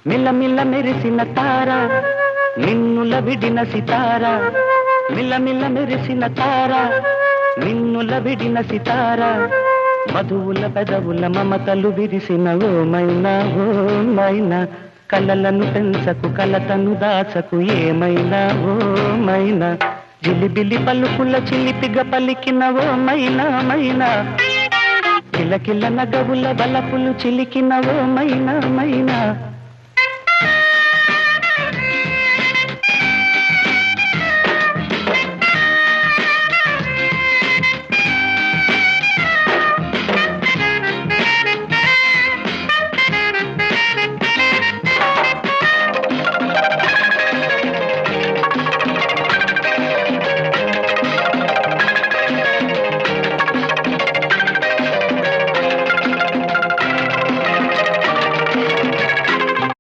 మిల్లమిల్ల మెరిసిన తార నిన్నుల విడిన సితార మిల్లమిల్ల మెరిసిన తార నిన్నుల విడిన సితార మధువుల పెదవుల మమతలు విరిసిన ఓ మైనా కలలను పెంచకు కలతను దాచకు ఏమైనా ఓ మైనా జిలిబిలి పలుకుల చిలిపిగా పలికిన ఓ మైనా కిలకిల నగవుల బలపులు చిలికిన ఓ మైనా